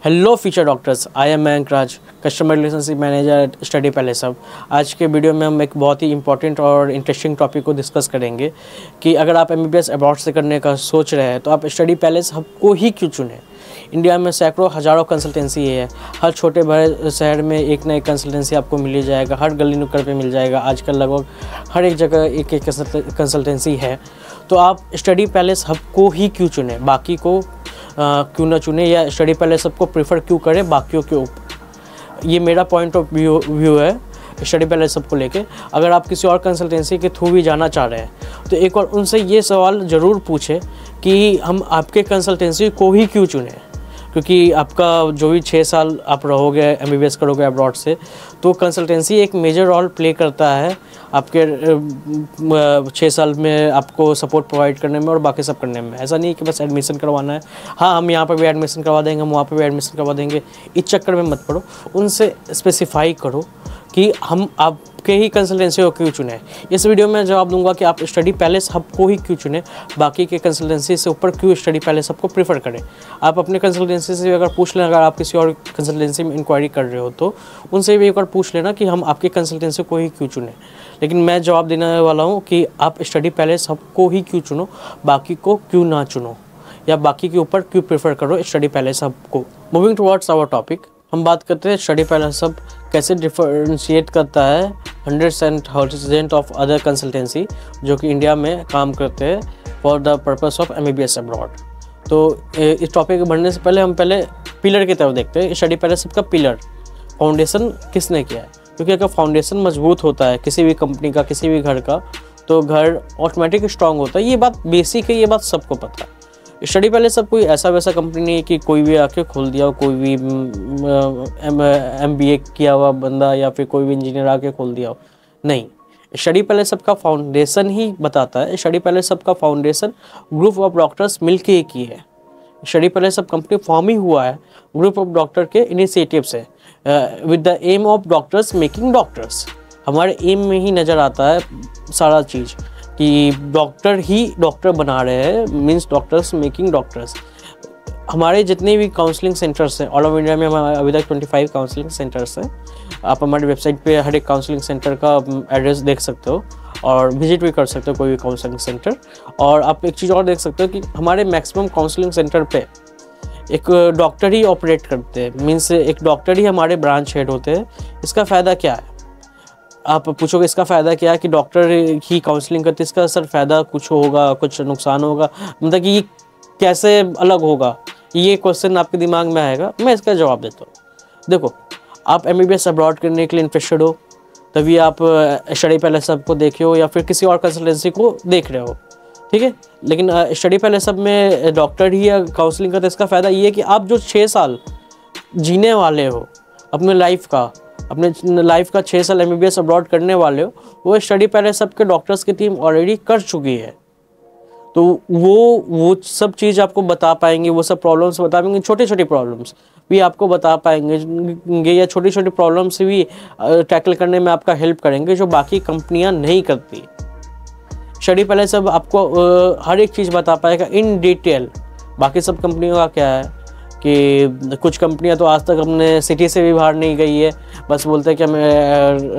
Hello future doctors, I am Mayank Raj, customer relationship manager eight study palace hub. आज के video में हम एक बहुत ही इंपॉर्टेंट और इंटरेस्टिंग टॉपिक को डिस्कस करेंगे कि अगर आप एमबीबीएस अब्रॉड से करने का सोच रहे हैं तो आप स्टडी पैलेस हब को ही क्यों चुनें। इंडिया में सैकड़ों हज़ारों कंसल्टेंसी है, हर छोटे बड़े शहर में एक ना एक कंसल्टेंसी आपको मिल ही जाएगा, हर गली नुक्कड़ पे मिल जाएगा। आजकल लगभग हर एक जगह एक एक कंसल्टेंसी है। तो आप स्टडी पैलेस हब को ही क्यों चुनें, बाकी को क्यों ना चुने, या स्टडी पैलेस सबको प्रेफर क्यों करें बाकियों के ऊपर। ये मेरा पॉइंट ऑफ व्यू है स्टडी पैलेस सबको लेके। अगर आप किसी और कंसल्टेंसी के थ्रू भी जाना चाह रहे हैं तो एक बार उनसे ये सवाल ज़रूर पूछें कि हम आपके कंसल्टेंसी को ही क्यों चुनें, क्योंकि आपका जो भी 6 साल आप रहोगे एमबीबीएस करोगे अब्रॉड से, तो कंसल्टेंसी एक मेजर रोल प्ले करता है आपके 6 साल में आपको सपोर्ट प्रोवाइड करने में और बाकी सब करने में। ऐसा नहीं कि बस एडमिशन करवाना है, हाँ हम यहाँ पर भी एडमिशन करवा देंगे, हम वहाँ पर भी एडमिशन करवा देंगे, इस चक्कर में मत पड़ो। उनसे स्पेसिफाई करो कि हम आपके ही कंसल्टेंसी को क्यों चुने। इस वीडियो में जवाब दूंगा कि आप स्टडी पैलेस हब को ही क्यों चुने, बाकी के कंसल्टेंसी से ऊपर क्यों स्टडी पैलेस हब को प्रीफर करें। आप अपने कंसल्टेंसी से अगर पूछ लें, अगर आप किसी और कंसल्टेंसी में इंक्वायरी कर रहे हो तो उनसे भी एक बार पूछ लेना कि हम आपके कंसल्टेंसी को ही क्यों चुने। लेकिन मैं जवाब देने वाला हूँ कि आप स्टडी पैलेस हब को ही क्यों चुनो, बाकी को क्यों ना चुनो, या बाकी के ऊपर क्यों प्रेफर करो स्टडी पैलेस हब को। मूविंग टुवर्ड्स आवर टॉपिक, हम बात करते हैं स्टडी पैलेस हब कैसे डिफरेंशिएट करता है 100% ऑफ अदर कंसल्टेंसी जो कि इंडिया में काम करते हैं for the purpose of MBBS abroad. तो इस टॉपिक को बढ़ने से पहले हम पिलर की तरफ देखते हैं। स्टडी पैलेस हब का पिलर फाउंडेशन किसने किया है, क्योंकि अगर फाउंडेशन मजबूत होता है किसी भी कंपनी का, किसी भी घर का, तो घर ऑटोमेटिक स्ट्रांग होता है। ये बात बेसिक है, ये बात सबको पता है। स्टडी पैलेस सब कोई ऐसा वैसा कंपनी नहीं है कि कोई भी आके खोल दिया हो, कोई भी MBA किया हुआ बंदा या फिर कोई भी इंजीनियर आके खोल दिया हो, नहीं। स्टडी पैलेस सबका फाउंडेशन ही बताता है। स्टडी पैलेस सबका फाउंडेशन ग्रुप ऑफ डॉक्टर्स मिलके ही की है। स्टडी पैलेस सब कंपनी फॉर्म ही हुआ है ग्रुप ऑफ डॉक्टर के इनिशिएटिव से, with the aim of doctors making doctors. हमारे एम में ही नज़र आता है सारा चीज़ कि डॉक्टर ही डॉक्टर बना रहे हैं, मीन्स डॉक्टर्स मेकिंग डॉक्टर्स। हमारे जितने भी काउंसलिंग सेंटर्स हैं ऑल ओवर इंडिया में, हमारे अभी तक 25 काउंसलिंग सेंटर्स हैं। आप हमारी वेबसाइट पे हर एक काउंसलिंग सेंटर का एड्रेस देख सकते हो और विजिट भी कर सकते हो कोई भी काउंसलिंग सेंटर। और आप एक चीज़ और देख सकते हो कि हमारे मैक्सिमम काउंसलिंग सेंटर पे एक डॉक्टर ही ऑपरेट करते हैं, मीन्स एक डॉक्टर ही हमारे ब्रांच हेड होते हैं। इसका फ़ायदा क्या है, आप पूछोगे इसका फ़ायदा क्या है कि डॉक्टर ही काउंसलिंग करते, इसका सर फ़ायदा कुछ होगा, कुछ नुकसान होगा, मतलब कि ये कैसे अलग होगा, ये क्वेश्चन आपके दिमाग में आएगा। मैं इसका जवाब देता हूँ। देखो, आप एमबीबीएस अब्रॉड करने के लिए इंटरेस्टेड हो तभी आप स्टडी पैलेस हब को देखे हो या फिर किसी और कंसल्टेंसी को देख रहे हो, ठीक है। लेकिन स्टडी पैलेस हब में डॉक्टर ही काउंसलिंग करते, इसका फ़ायदा ये है कि आप जो 6 साल जीने वाले हो अपने लाइफ का 6 साल एमबीबीएस अब्रॉड करने वाले हो, वो स्टडी पैलेस हब के डॉक्टर्स की टीम ऑलरेडी कर चुकी है। तो वो सब चीज़ आपको बता पाएंगे, वो सब प्रॉब्लम्स बता पाएंगे, छोटी छोटी प्रॉब्लम्स भी आपको बता पाएंगे, या छोटी छोटी प्रॉब्लम्स भी टैकल करने में आपका हेल्प करेंगे जो बाकी कंपनियां नहीं करती। स्टडी पैलेस हब आपको हर एक चीज़ बता पाएगा इन डिटेल। बाकी सब कंपनियों का क्या है कि कुछ कंपनियां तो आज तक अपने सिटी से भी बाहर नहीं गई है, बस बोलते हैं कि हम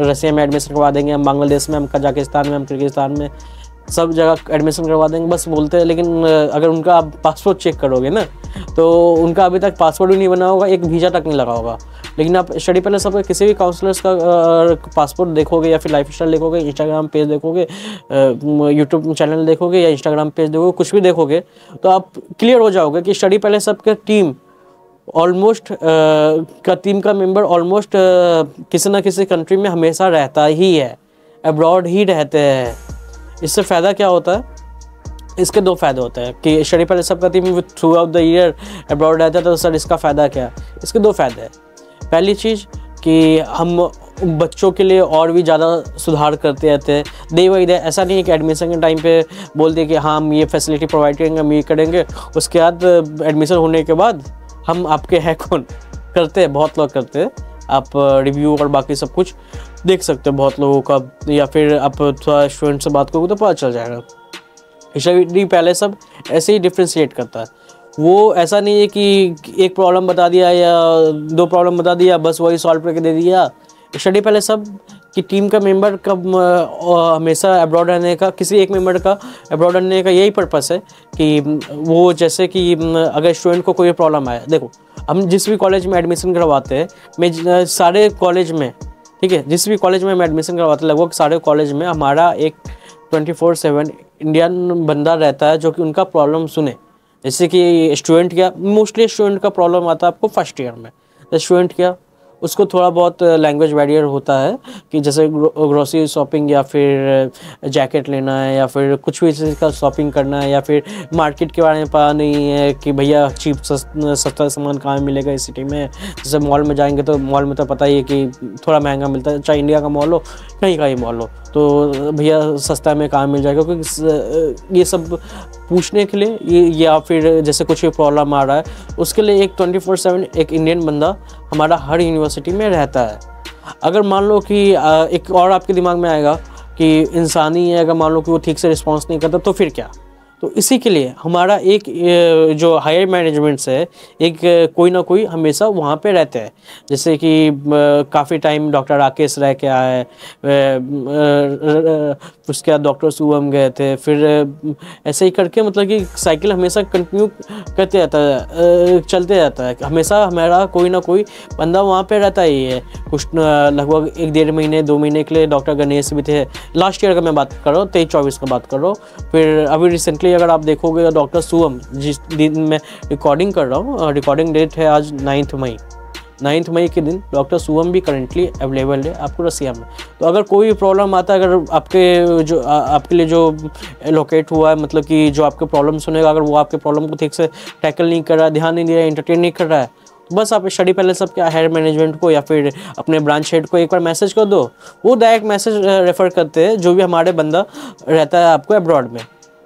रसिया में एडमिशन करवा देंगे, हम बांग्लादेश में, हम कजाकिस्तान में, हम किर्गिस्तान में, सब जगह एडमिशन करवा देंगे, बस बोलते हैं। लेकिन अगर उनका आप पासपोर्ट चेक करोगे ना तो उनका अभी तक पासपोर्ट भी नहीं बना होगा, एक वीज़ा तक नहीं लगा होगा। लेकिन आप स्टडी पैलेस सब किसी भी काउंसलर्स का पासपोर्ट देखोगे या फिर लाइफ स्टाइल देखोगे, इंस्टाग्राम पेज देखोगे, यूट्यूब चैनल देखोगे या इंस्टाग्राम पेज देखोगे, कुछ भी देखोगे, तो आप क्लियर हो जाओगे कि स्टडी पैलेस सब के टीम ऑलमोस्ट का मेंबर ऑलमोस्ट किसी ना किसी कंट्री में हमेशा रहता ही है, अब्रॉड ही रहते हैं। इससे फ़ायदा क्या होता है, इसके 2 फ़ायदे होते हैं कि स्टडी पैलेस सब का team through out the year abroad रहता है। तो सर इसका फ़ायदा क्या है, इसके 2 फ़ायदे हैं। पहली चीज़ कि हम बच्चों के लिए और भी ज़्यादा सुधार करते रहते हैं दे वही दे। ऐसा नहीं है कि एडमिशन के टाइम पे बोल दिए कि हाँ हम ये फैसिलिटी प्रोवाइड करेंगे, हम ये करेंगे, उसके बाद एडमिशन होने के बाद हम आपके है कौन करते हैं। बहुत लोग करते हैं, आप रिव्यू और बाकी सब कुछ देख सकते हो बहुत लोगों का, या फिर आप थोड़ा स्टूडेंट से बात करोगे तो पता चल जाएगा। स्टडी पैलेस सब ऐसे ही डिफ्रेंशिएट करता है। वो ऐसा नहीं है कि एक प्रॉब्लम बता दिया या दो प्रॉब्लम बता दिया बस वही सॉल्व करके दे दिया। स्टडी पैलेस सब कि टीम का मेंबर का हमेशा अब्रॉड रहने का, किसी एक मेंबर का अब्रॉड रहने का यही पर्पस है कि वो जैसे कि अगर स्टूडेंट को कोई प्रॉब्लम आया, देखो हम जिस भी कॉलेज में एडमिशन करवाते हैं, मैं सारे कॉलेज में, ठीक है, जिस भी कॉलेज में हम एडमिशन करवाते हैं लगभग सारे कॉलेज में हमारा एक 24/7 इंडियन बंदा रहता है जो कि उनका प्रॉब्लम सुने। जैसे कि स्टूडेंट क्या, मोस्टली स्टूडेंट का प्रॉब्लम आता है आपको फर्स्ट ईयर में। तो स्टूडेंट क्या, उसको थोड़ा बहुत लैंग्वेज बैरियर होता है कि जैसे ग्रोसरी शॉपिंग या फिर जैकेट लेना है या फिर कुछ भी चीज़ का शॉपिंग करना है या फिर मार्केट के बारे में पता नहीं है कि भैया चीप सस्ता सामान कहाँ मिलेगा इस सिटी में। जैसे मॉल में जाएंगे तो मॉल में तो पता ही है कि थोड़ा महंगा मिलता है, चाहे इंडिया का मॉल हो कहीं का ही मॉल हो, तो भैया सस्ता में कहाँ मिल जाएगा, क्योंकि ये सब पूछने के लिए ये, या फिर जैसे कुछ भी प्रॉब्लम आ रहा है उसके लिए एक 24/7 एक इंडियन बंदा हमारा हर यूनिवर्सिटी में रहता है। अगर मान लो कि एक और आपके दिमाग में आएगा कि इंसानी है, अगर मान लो कि वो ठीक से रिस्पॉन्स नहीं करता तो फिर क्या। तो इसी के लिए हमारा एक जो हायर मैनेजमेंट है एक कोई ना कोई हमेशा वहाँ पे रहते हैं। जैसे कि काफ़ी टाइम डॉक्टर राकेश रह के आए, उसके बाद डॉक्टर शुभम गए थे, फिर ऐसे ही करके मतलब कि साइकिल हमेशा कंटिन्यू करते रहता है, चलते रहता है। हमेशा हमारा कोई ना कोई बंदा वहाँ पे रहता ही है। कुछ लगभग 1-1.5 महीने 2 महीने के लिए डॉक्टर गणेश भी थे, लास्ट ईयर का मैं बात कर रहा हूँ, 23-24 का बात कर रहा हूँ। फिर अभी रिसेंटली अगर आप देखोगे डॉक्टर शुभम, जिस दिन मैं रिकॉर्डिंग कर रहा हूँ, रिकॉर्डिंग डेट है आज 9 मई के दिन डॉक्टर शुभम भी करेंटली अवेलेबल है आपको रसिया में। तो अगर कोई भी प्रॉब्लम आता है, अगर आपके लिए जो एलोकेट हुआ है, मतलब कि जो आपके प्रॉब्लम सुनेगा, अगर वो आपके प्रॉब्लम को ठीक से टैकल नहीं कर रहा है, ध्यान नहीं दे रहा है, एंटरटेन नहीं कर रहा है, तो बस आप स्टडी पैलेस सब के हायर मैनेजमेंट को या फिर अपने ब्रांच हेड को एक बार मैसेज कर दो, वो डायरेक्ट मैसेज रेफर करते हैं जो भी हमारे बंदा रहता है आपको अब्रॉड में,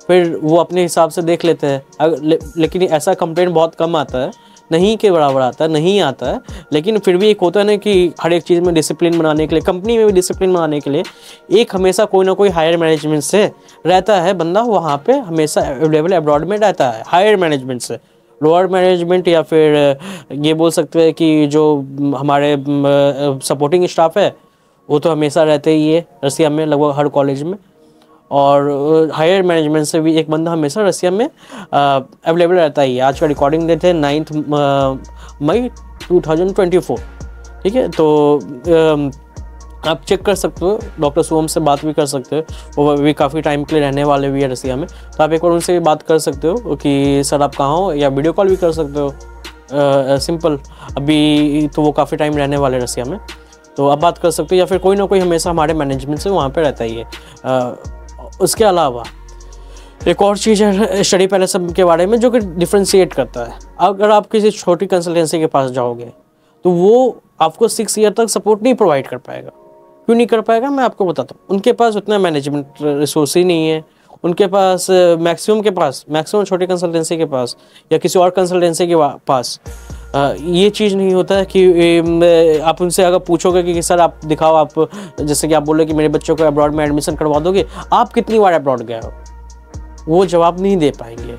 फिर वो अपने हिसाब से देख लेते हैं। लेकिन ऐसा कंप्लेंट बहुत कम आता है, नहीं के बराबर आता है, नहीं आता है, लेकिन फिर भी एक होता है ना कि हर एक चीज़ में डिसिप्लिन बनाने के लिए, कंपनी में भी डिसिप्लिन बनाने के लिए एक हमेशा कोई ना कोई हायर मैनेजमेंट से रहता है बंदा, वहाँ पे हमेशा अवेलेबल अब्रॉड में रहता है हायर मैनेजमेंट से। लोअर मैनेजमेंट या फिर ये बोल सकते हैं कि जो हमारे सपोर्टिंग स्टाफ है वो तो हमेशा रहते ही है रसिया में लगभग हर कॉलेज में, और हायर मैनेजमेंट से भी एक बंदा हमेशा रसिया में अवेलेबल रहता ही है। आज का रिकॉर्डिंग डेट है 9 मई 2024, ठीक है। तो आप चेक कर सकते हो, डॉक्टर शुभम से बात भी कर सकते हो, वो भी काफ़ी टाइम के लिए रहने वाले भी है रसिया में, तो आप एक बार उनसे बात कर सकते हो कि सर आप कहाँ हो, या वीडियो कॉल भी कर सकते हो सिंपल। अभी तो वो काफ़ी टाइम रहने वाले रसिया में, तो आप बात कर सकते हो, या फिर कोई ना कोई हमेशा हमारे मैनेजमेंट से वहाँ पर रहता ही है। उसके अलावा एक और चीज़ है स्टडी पैलेस के बारे में जो कि डिफ्रेंशिएट करता है। अगर आप किसी छोटी कंसल्टेंसी के पास जाओगे तो वो आपको 6 ईयर तक सपोर्ट नहीं प्रोवाइड कर पाएगा। क्यों नहीं कर पाएगा मैं आपको बताता हूँ। उनके पास उतना मैनेजमेंट रिसोर्स ही नहीं है, उनके पास मैक्सिमम छोटी कंसल्टेंसी के पास या किसी और कंसल्टेंसी के पास ये चीज़ नहीं होता है कि आप उनसे अगर पूछोगे कि सर आप दिखाओ, आप जैसे कि आप बोले कि मेरे बच्चों को अब्रॉड में एडमिशन करवा दोगे, आप कितनी बार अब्रॉड गए हो, वो जवाब नहीं दे पाएंगे।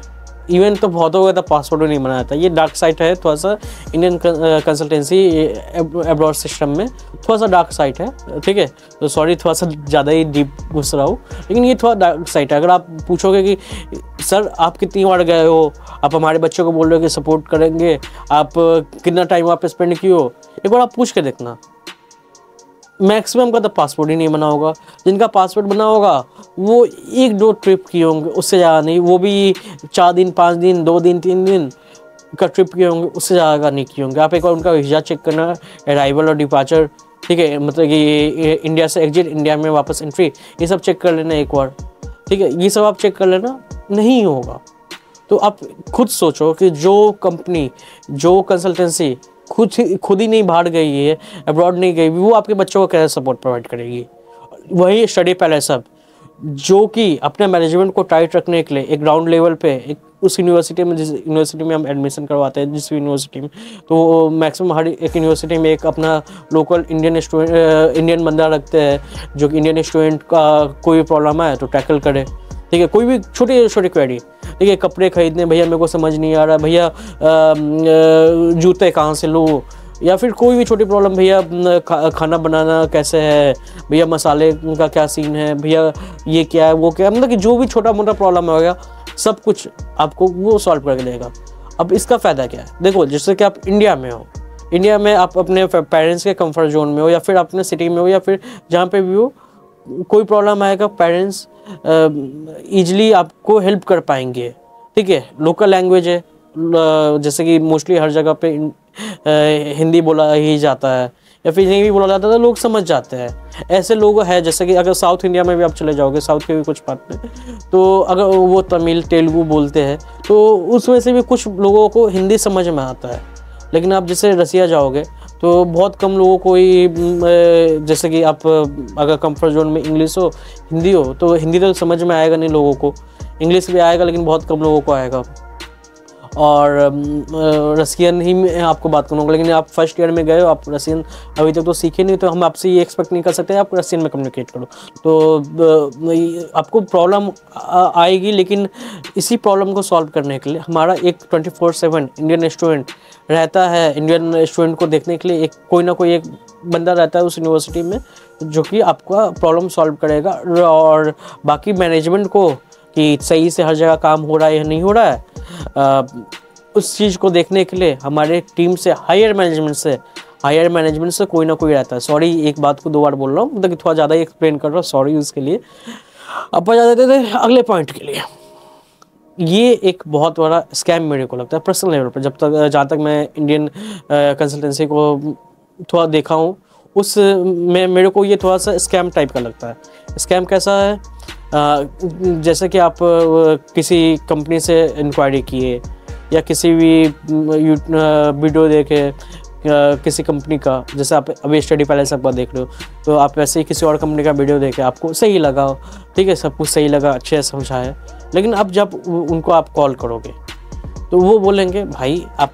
इवन तो बहुत हो गया था पासपोर्ट भी नहीं बनाया था। ये डार्क साइड है थोड़ा सा इंडियन कंसल्टेंसी अब्रॉड सिस्टम में, थोड़ा सा डार्क साइड है, ठीक है। तो सॉरी थोड़ा सा ज़्यादा ही डीप घुस रहा हूँ, लेकिन ये थोड़ा डार्क साइड है। अगर आप पूछोगे कि सर आप कितनी बार गए हो, आप हमारे बच्चों को बोल रहे हो कि सपोर्ट करेंगे, आप कितना टाइम वहाँ पे स्पेंड किए हो, एक बार आप पूछ के देखना। मैक्सिमम का तो पासपोर्ट ही नहीं बना होगा, जिनका पासपोर्ट बना होगा वो 1-2 ट्रिप किए होंगे, उससे ज़्यादा नहीं, वो भी 4 दिन 5 दिन 2 दिन 3 दिन का ट्रिप किए होंगे, उससे ज़्यादा नहीं किए होंगे। आप एक बार उनका वीज़ा चेक करना, अराइवल और डिपार्चर, ठीक है, मतलब कि इंडिया से एग्जिट, इंडिया में वापस एंट्री, ये सब चेक कर लेना एक बार, ठीक है। ये सब आप चेक कर लेना, नहीं होगा तो आप खुद सोचो कि जो कंपनी, जो कंसल्टेंसी खुद ही नहीं बाहर गई है, अब्रॉड नहीं गई, वो आपके बच्चों को कैसे सपोर्ट प्रोवाइड करेगी। वही स्टडी पैलेस सब जो कि अपने मैनेजमेंट को टाइट रखने के लिए एक ग्राउंड लेवल पे एक उस यूनिवर्सिटी में, जिस यूनिवर्सिटी में हम एडमिशन करवाते हैं, जिस यूनिवर्सिटी में, तो मैक्सिमम हर एक यूनिवर्सिटी में एक अपना लोकल इंडियन बंदा रखते हैं जो कि इंडियन स्टूडेंट का कोई भी प्रॉब्लम आए तो टैकल करे, ठीक है। कोई भी छोटी छोटी क्वेरी, ठीक है, कपड़े खरीदने भैया मेरे को समझ नहीं आ रहा भैया, जूते कहाँ से लूँ, या फिर कोई भी छोटी प्रॉब्लम भैया, खाना बनाना कैसे है भैया, मसाले का क्या सीन है भैया, ये क्या है वो क्या है, मतलब कि जो भी छोटा मोटा प्रॉब्लम होगा सब कुछ आपको वो सॉल्व करके देगा। अब इसका फ़ायदा क्या है, देखो जैसे कि आप इंडिया में हो, इंडिया में आप अपने पेरेंट्स के कंफर्ट जोन में हो, या फिर अपने सिटी में हो, या फिर जहाँ पे भी हो, कोई प्रॉब्लम आएगा पेरेंट्स ईजिली आपको हेल्प कर पाएंगे। ठीक है, लोकल लैंग्वेज है, जैसे कि मोस्टली हर जगह पे हिंदी बोला ही जाता है, या फिर नहीं भी बोला जाता है तो लोग समझ जाते हैं। ऐसे लोग हैं जैसे कि अगर साउथ इंडिया में भी आप चले जाओगे, साउथ के भी कुछ पार्ट में, तो अगर वो तमिल तेलुगु बोलते हैं तो उसमें से भी कुछ लोगों को हिंदी समझ में आता है। लेकिन आप जैसे रसिया जाओगे तो बहुत कम लोगों को ही, जैसे कि आप अगर कंफर्ट जोन में इंग्लिश हो हिंदी हो तो हिंदी तो समझ में आएगा नहीं लोगों को, इंग्लिश भी आएगा लेकिन बहुत कम लोगों को आएगा। और रसियन ही में आपको बात करूँगा, लेकिन आप फर्स्ट ईयर में गए हो, आप रसियन अभी तक तो सीखे नहीं, तो हम आपसे ये एक्सपेक्ट नहीं कर सकते आप रसियन में कम्युनिकेट करो, तो आपको प्रॉब्लम आएगी। लेकिन इसी प्रॉब्लम को सॉल्व करने के लिए हमारा एक 24/7 इंडियन स्टूडेंट रहता है, इंडियन स्टूडेंट को देखने के लिए एक कोई ना कोई एक बंदा रहता है उस यूनिवर्सिटी में जो कि आपका प्रॉब्लम सॉल्व करेगा। और बाकी मैनेजमेंट को कि सही से हर जगह काम हो रहा है या नहीं हो रहा है, उस चीज़ को देखने के लिए हमारे टीम से हायर मैनेजमेंट से कोई ना कोई रहता है। सॉरी, एक बात को 2 बार बोल रहा हूँ, मतलब कि थोड़ा ज़्यादा ही एक्सप्लेन कर रहा हूँ, सॉरी उसके लिए। अब जा देते थे अगले पॉइंट के लिए। ये एक बहुत बड़ा स्कैम मेरे को लगता है पर्सनल लेवल पर, जहाँ तक मैं इंडियन कंसल्टेंसी को थोड़ा देखा हूँ उस में मेरे को ये थोड़ा सा स्कैम टाइप का लगता है। स्कैम कैसा है, जैसे कि आप किसी कंपनी से इंक्वायरी किए या किसी भी वीडियो देखे किसी कंपनी का, जैसे आप अभी स्टडी पैलेस आप देख रहे हो तो आप वैसे ही किसी और कंपनी का वीडियो देखे, आपको सही लगा, ठीक है, सब कुछ सही लगा, अच्छे से समझा है, लेकिन अब जब उनको आप कॉल करोगे तो वो बोलेंगे भाई आप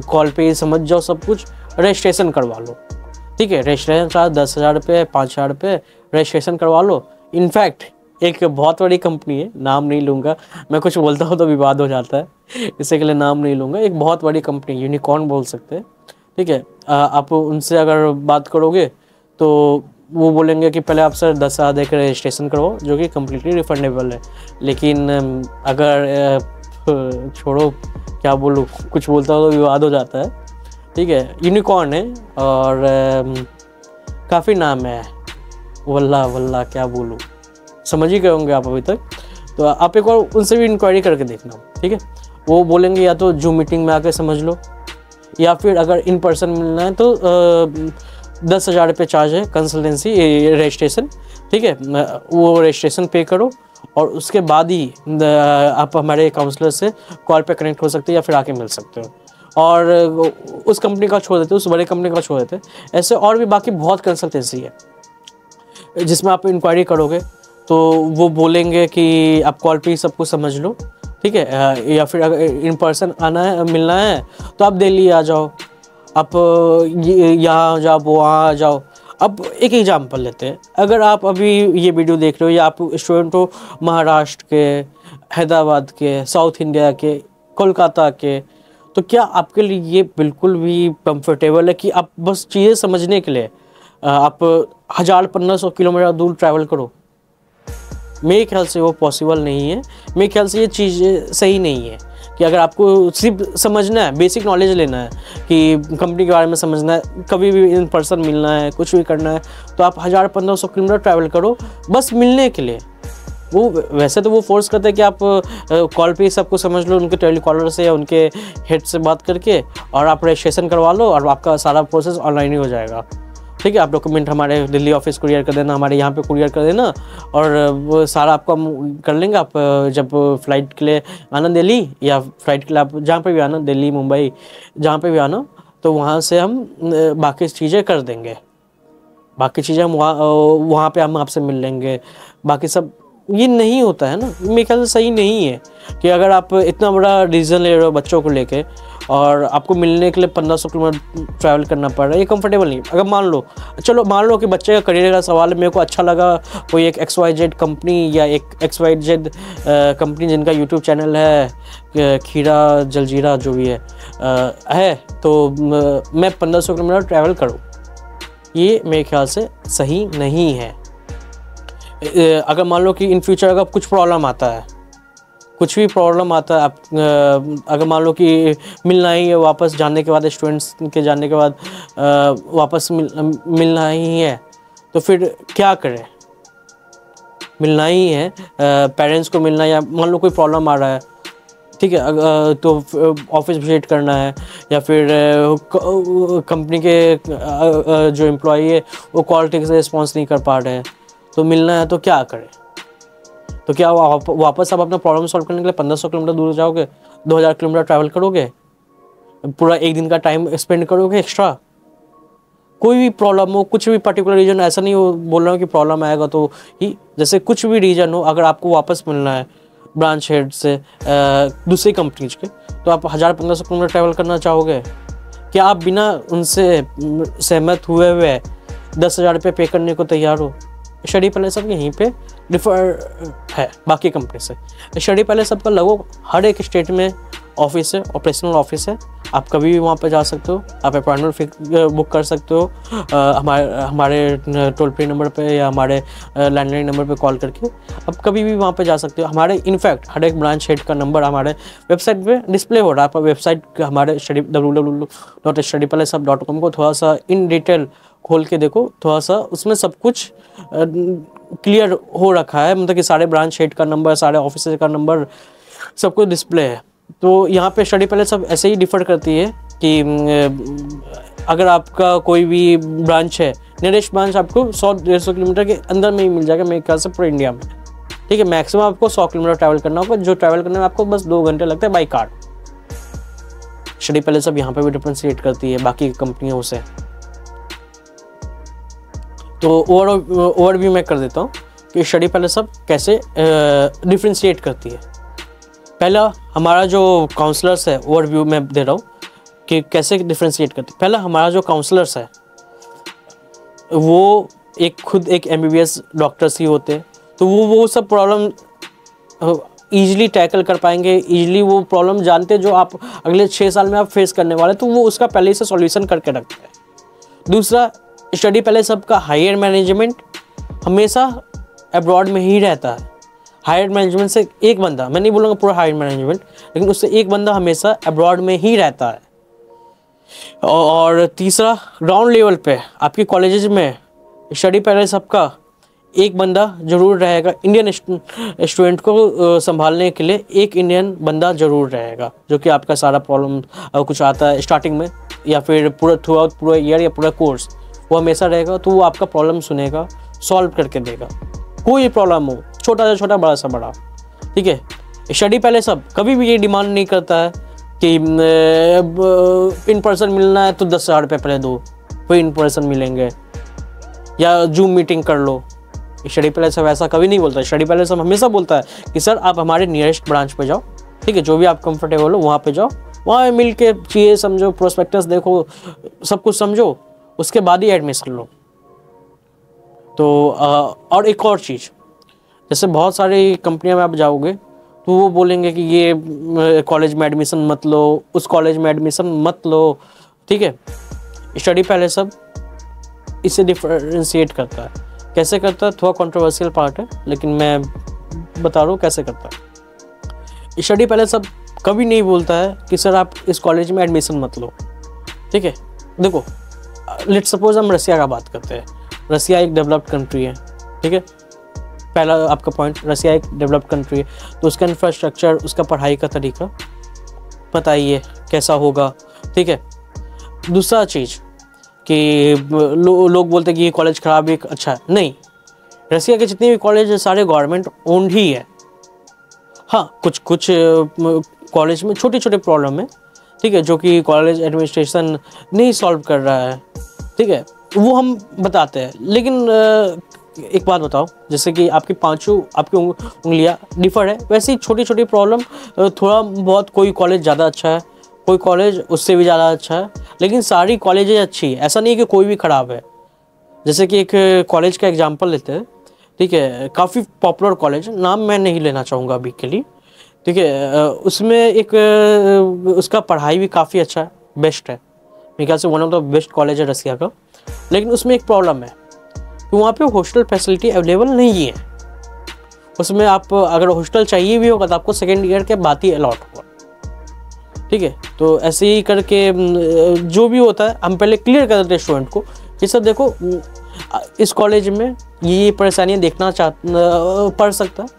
कॉल पे ही समझ जाओ सब कुछ, रजिस्ट्रेशन करवा लो। ठीक है, रजिस्ट्रेशन चार्ज 10,000 रुपये 5,000 रुपये रजिस्ट्रेशन करवा लो। इनफैक्ट एक बहुत बड़ी कंपनी है, नाम नहीं लूँगा, मैं कुछ बोलता हूँ तो विवाद हो जाता है, इसी के लिए नाम नहीं लूँगा। एक बहुत बड़ी कंपनी, यूनिकॉर्न बोल सकते हैं, ठीक है, आप उनसे अगर बात करोगे तो वो बोलेंगे कि पहले आप सर 10,000 देकर रजिस्ट्रेशन करवाओ, जो कि कम्प्लीटली रिफंडेबल है। लेकिन अगर छोड़ो क्या बोलूँ, कुछ बोलता हूँ तो विवाद हो जाता है। ठीक है, यूनिकॉर्न है और काफ़ी नाम है, वल्ला क्या बोलूँ, समझ ही गए होंगे आप अभी तक। तो आप एक बार उनसे भी इंक्वायरी करके देखना, ठीक है। वो बोलेंगे या तो जूम मीटिंग में आके समझ लो, या फिर अगर इन पर्सन मिलना है तो 10,000 रुपये चार्ज है कंसल्टेंसी रजिस्ट्रेशन, ठीक है, वो रजिस्ट्रेशन पे करो और उसके बाद ही आप हमारे काउंसलर से कॉल पे कनेक्ट हो सकते हैं या फिर आके मिल सकते हो। और उस कंपनी का छोड़ देते, उस बड़े कंपनी का छोड़ देते। ऐसे और भी बाकी बहुत कंसल्टेंसी है जिसमें आप इंक्वायरी करोगे तो वो बोलेंगे कि आप कॉल पे ही सब कुछ समझ लो, ठीक है, या फिर अगर इन पर्सन आना है मिलना है तो आप दिल्ली आ जाओ, आप यहाँ जाओ वहाँ जाओ। अब एक एग्जाम्पल लेते हैं, अगर आप अभी ये वीडियो देख रहे हो या आप स्टूडेंट हो महाराष्ट्र के, हैदराबाद के, साउथ इंडिया के, कोलकाता के, तो क्या आपके लिए ये बिल्कुल भी कंफर्टेबल है कि आप बस चीज़ें समझने के लिए आप 1000-1500 किलोमीटर दूर ट्रैवल करो? मेरे ख्याल से वो पॉसिबल नहीं है। मेरे ख्याल से ये चीज़ सही नहीं है कि अगर आपको सिर्फ समझना है, बेसिक नॉलेज लेना है कि कंपनी के बारे में समझना है, कभी भी इन पर्सन मिलना है, कुछ भी करना है, तो आप 1000-1500 किलोमीटर ट्रैवल करो बस मिलने के लिए। वो वैसे तो वो फोर्स करते हैं कि आप कॉल पे ही सबको समझ लो, उनके टेलीकॉलर से या उनके हेड से बात करके, और आप रजिस्ट्रेशन करवा लो और आपका सारा प्रोसेस ऑनलाइन ही हो जाएगा। ठीक है, आप डॉक्यूमेंट हमारे दिल्ली ऑफिस कुरियर कर देना, हमारे यहाँ पे कुरियर कर देना, और वो सारा आपको हम कर लेंगे। आप जब फ़्लाइट के लिए आना दिल्ली, या फ़्लाइट के लिए आप जहाँ पे भी आना, दिल्ली मुंबई जहाँ पे भी आना, तो वहाँ से हम बाकी चीज़ें कर देंगे। बाकी चीज़ें हम वहाँ पे हम आपसे मिल लेंगे। बाकी सब ये नहीं होता है ना, मेरे ख्याल से सही नहीं है कि अगर आप इतना बड़ा डिसीजन ले रहे हो बच्चों को लेके और आपको मिलने के लिए 1500 किलोमीटर ट्रैवल करना पड़ रहा है, ये कंफर्टेबल नहीं। अगर मान लो कि बच्चे का करियर का सवाल है, मेरे को अच्छा लगा कोई एक XYZ कंपनी या एक XYZ कंपनी जिनका यूट्यूब चैनल है, खीरा जलजीरा जो भी है, तो मैं 1500 किलोमीटर ट्रैवल करूँ, ये मेरे ख्याल से सही नहीं है। अगर मान लो कि इन फ्यूचर अगर कुछ प्रॉब्लम आता है, कुछ भी प्रॉब्लम आता है, आप अगर मान लो कि मिलना ही है वापस जाने के बाद, स्टूडेंट्स के जाने के बाद वापस मिलना ही है, तो फिर क्या करें? मिलना ही है, पेरेंट्स को मिलना, या मान लो कोई प्रॉब्लम आ रहा है, ठीक है, तो ऑफिस विजिट करना है, या फिर कंपनी के जो एम्प्लॉई है वो कॉल ठीक से रिस्पॉन्स नहीं कर पा रहे हैं, तो मिलना है, तो क्या करें? तो क्या वापस आप अपना प्रॉब्लम सॉल्व करने के लिए 1500 किलोमीटर दूर जाओगे, 2000 किलोमीटर ट्रैवल करोगे, पूरा एक दिन का टाइम स्पेंड करोगे एक्स्ट्रा? कोई भी प्रॉब्लम हो, कुछ भी पर्टिकुलर रीजन, ऐसा नहीं हो बोल रहा हूँ कि प्रॉब्लम आएगा तो ही, जैसे कुछ भी रीजन हो, अगर आपको वापस मिलना है ब्रांच हेड से दूसरी कंपनीज के, तो आप 1500 किलोमीटर ट्रैवल करना चाहोगे? क्या आप बिना उनसे सहमत हुए 10,000 रुपये पे करने को तैयार हो? स्टडी पहले सब यहीं पे डिफर है बाकी कंपनी से। स्टडी पहले सबका लगभग हर एक स्टेट में ऑफिस है, ऑपरेशनल ऑफिस है, आप कभी भी वहाँ पे जा सकते हो, आप अपॉइंटमेंट बुक कर सकते हो हमारे टोल फ्री नंबर पे या हमारे लैंडलाइन नंबर पे कॉल करके आप कभी भी वहाँ पे जा सकते हो। हमारे इनफैक्ट हर एक ब्रांच हेड का नंबर हमारे वेबसाइट पे डिस्प्ले हो रहा है। आप वेबसाइट हमारे www.studypalace.com को थोड़ा सा इन डिटेल खोल के देखो, थोड़ा सा उसमें सब कुछ क्लियर हो रखा है, मतलब कि सारे ब्रांच हेड का नंबर, सारे ऑफिसर का नंबर, सब कुछ डिस्प्ले है। तो यहाँ पे स्टडी पहले सब ऐसे ही डिफर करती है कि अगर आपका कोई भी ब्रांच है, नियरेस्ट ब्रांच आपको 100-150 किलोमीटर के अंदर में ही मिल जाएगा मेरे ख्याल से पूरे इंडिया में, ठीक है। मैक्सिमम आपको 100 किलोमीटर ट्रैवल करना होगा, जो ट्रैवल करने में आपको बस 2 घंटे लगते हैं बाई कार। स्टडी पहले सब यहाँ पे भी डिफरेंशिएट करती है बाकी कंपनियों से। तो ओवरव्यू मैं कर देता हूँ कि स्टडी पहले सब कैसे डिफरेंशिएट करती है। पहला हमारा जो काउंसलर्स है, ओवरव्यू मैं दे रहा हूँ कि कैसे डिफरेंशिएट करती है। पहला हमारा जो काउंसलर्स है वो खुद एक MBBS डॉक्टर्स ही होते हैं, तो वो सब प्रॉब्लम ईजिली टैकल कर पाएंगे, ईजिली वो प्रॉब्लम जानते हैं जो आप अगले 6 साल में आप फेस करने वाले, तो वो उसका पहले से सॉल्यूशन करके रखते हैं। दूसरा, स्टडी पहले सबका हायर मैनेजमेंट हमेशा अब्रॉड में ही रहता है। हायर मैनेजमेंट से एक बंदा, मैं नहीं बोलूँगा पूरा हायर मैनेजमेंट, लेकिन उससे एक बंदा हमेशा अब्रॉड में ही रहता है। और तीसरा, ग्राउंड लेवल पे आपके कॉलेजेस में स्टडी पहले सबका एक बंदा जरूर रहेगा, इंडियन स्टूडेंट को संभालने के लिए एक इंडियन बंदा जरूर रहेगा, जो कि आपका सारा प्रॉब्लम कुछ आता है स्टार्टिंग में या फिर पूरा थ्रू आउट पूरा ईयर या पूरा कोर्स, वो हमेशा रहेगा। तो वो आपका प्रॉब्लम सुनेगा, सॉल्व करके देगा, कोई प्रॉब्लम हो, छोटा से छोटा, बड़ा से बड़ा, ठीक है। स्टडी पहले सब कभी भी ये डिमांड नहीं करता है कि इन पर्सन मिलना है तो 10,000 रुपये पहले दो, फिर इन पर्सन मिलेंगे, या जूम मीटिंग कर लो। स्टडी पहले सब ऐसा कभी नहीं बोलता है। स्टडी पहले सब हमेशा बोलता है कि सर आप हमारे नियरेस्ट ब्रांच पे जाओ, ठीक है, जो भी आप कंफर्टेबल हो वहाँ पे जाओ, वहाँ मिल के चाहिए समझो, प्रोस्पेक्टस देखो, सब कुछ समझो, उसके बाद ही एडमिशन लो। तो और एक और चीज़, जैसे बहुत सारी कंपनियां में आप जाओगे तो वो बोलेंगे कि ये कॉलेज में एडमिशन मत लो, उस कॉलेज में एडमिशन मत लो, ठीक है। स्टडी पहले सब इसे डिफरेंशिएट करता है। कैसे करता है, थोड़ा कंट्रोवर्शियल पार्ट है, लेकिन मैं बता रहा हूँ कैसे करता है। स्टडी पहले सब कभी नहीं बोलता है कि सर आप इस कॉलेज में एडमिशन मत लो, ठीक है। देखो, लेट्स सपोज हम रसिया का बात करते हैं। रसिया एक डेवलप्ड कंट्री है, ठीक है। पहला आपका पॉइंट, रसिया एक डेवलप्ड कंट्री है, तो उसका इंफ्रास्ट्रक्चर, उसका पढ़ाई का तरीका पता ही है कैसा होगा, ठीक है। दूसरा चीज़ कि लोग बोलते हैं कि ये कॉलेज ख़राब है, अच्छा है, नहीं। रसिया के जितने भी कॉलेज हैं सारे गवर्नमेंट ओन्ड ही है। हाँ, कुछ कॉलेज में छोटे छोटे प्रॉब्लम है, ठीक है, जो कि कॉलेज एडमिनिस्ट्रेशन नहीं सॉल्व कर रहा है, ठीक है, वो हम बताते हैं। लेकिन एक बात बताओ, जैसे कि आपकी पांचों आपकी उंगलियां डिफर है, वैसे ही छोटी छोटी प्रॉब्लम थोड़ा बहुत, कोई कॉलेज ज़्यादा अच्छा है, कोई कॉलेज उससे भी ज़्यादा अच्छा है, लेकिन सारी कॉलेजेज अच्छी है, ऐसा नहीं कि कोई भी ख़राब है। जैसे कि एक कॉलेज का एग्जांपल लेते हैं, ठीक है, काफ़ी पॉपुलर कॉलेज, नाम मैं नहीं लेना चाहूँगा अभी के लिए, ठीक है। उसमें एक उसका पढ़ाई भी काफ़ी अच्छा है, बेस्ट है, मेरे ख्याल से one of the best college है रसिया का। लेकिन उसमें एक प्रॉब्लम है कि वहाँ पे हॉस्टल फैसिलिटी अवेलेबल नहीं है। उसमें आप अगर हॉस्टल चाहिए भी होगा तो आपको सेकेंड ईयर के बाद ही अलॉट होगा, ठीक है। तो ऐसे ही करके जो भी होता है हम पहले क्लियर कर देते हैं स्टूडेंट को कि सर देखो इस कॉलेज में ये परेशानियाँ देखना पड़ सकता है।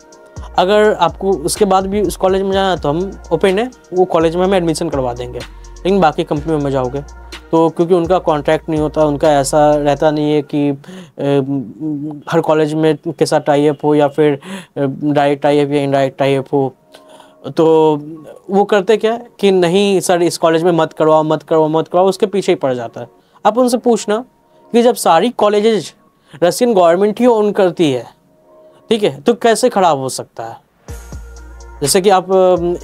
अगर आपको उसके बाद भी उस कॉलेज में जाना है तो हम ओपन है, वो कॉलेज में हमें एडमिशन करवा देंगे, लेकिन बाकी कंपनी में जाओगे तो क्योंकि उनका कॉन्ट्रैक्ट नहीं होता, उनका ऐसा रहता नहीं है कि हर कॉलेज में के साथ टाई अप हो या फिर डायरेक्ट टाई अप या इनडायरेक्ट टाई अप हो, तो वो करते क्या कि नहीं सर इस कॉलेज में मत करवाओ मत करवाओ मत करवाओ, उसके पीछे ही पड़ जाता है। आप उनसे पूछना कि जब सारी कॉलेजेज रशियन गवर्नमेंट ही ओन करती है, ठीक है, तो कैसे ख़राब हो सकता है। जैसे कि आप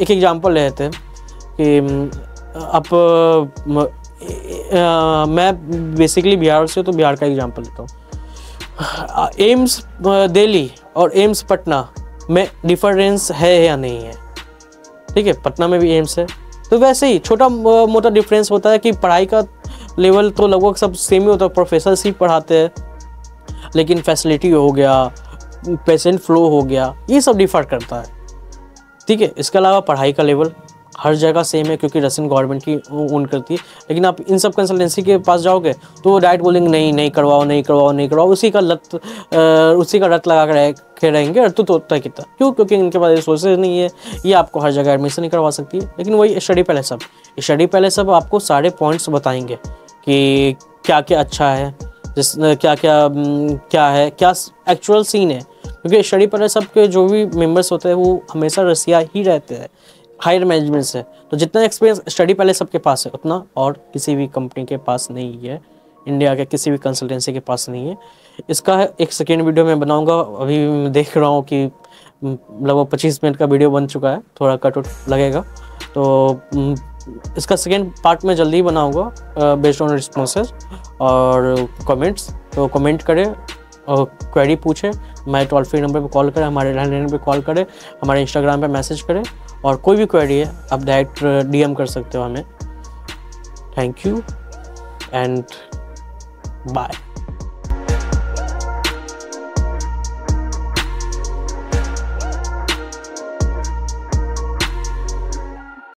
एक एग्जांपल लेते हैं कि आप मैं बेसिकली बिहार से, तो बिहार का एग्जांपल लेता हूँ। एम्स दिल्ली और एम्स पटना में डिफरेंस है या नहीं है, ठीक है, पटना में भी एम्स है, तो वैसे ही छोटा मोटा डिफरेंस होता है कि पढ़ाई का लेवल तो लगभग सब सेम ही होता है, प्रोफेसर ही पढ़ाते हैं, लेकिन फैसिलिटी हो गया, पेशेंट फ्लो हो गया, ये सब डिफर करता है, ठीक है। इसके अलावा पढ़ाई का लेवल हर जगह सेम है क्योंकि रशियन गवर्नमेंट की ओन करती है, लेकिन आप इन सब कंसल्टेंसी के पास जाओगे तो डायरेक्ट बोलेंगे नहीं नहीं करवाओ नहीं करवाओ नहीं करवाओ, उसी का रट लगा के रहेंगे और तो होता कितना क्यों, क्योंकि इनके पास रिसोर्सेज नहीं है, ये आपको हर जगह एडमिशन नहीं करवा सकती है। लेकिन वही स्टडी पहले सब आपको सारे पॉइंट्स बताएंगे कि क्या क्या अच्छा है, क्या है, क्या एक्चुअल सीन है, क्योंकि स्टडी पहले सब के जो भी मेंबर्स होते हैं वो हमेशा रसिया ही रहते हैं हायर मैनेजमेंट से, तो जितना एक्सपीरियंस स्टडी पहले सबके पास है उतना और किसी भी कंपनी के पास नहीं है, इंडिया के किसी भी कंसल्टेंसी के पास नहीं है। इसका एक सेकेंड वीडियो मैं बनाऊंगा, अभी मैं देख रहा हूँ कि लगभग 25 मिनट का वीडियो बन चुका है, थोड़ा कट लगेगा, तो इसका सेकेंड पार्ट में जल्दी बनाऊंगा बेस्ड ऑन रिस्पॉन्सेज और कमेंट्स। तो कमेंट करें और क्वेरी पूछे, हमारे टोल फ्री नंबर पे कॉल करें, हमारे लैंडलाइन पे कॉल करें, हमारे इंस्टाग्राम पे मैसेज करें, और कोई भी क्वेरी है आप डायरेक्ट DM कर सकते हो हमें। Thank you and bye.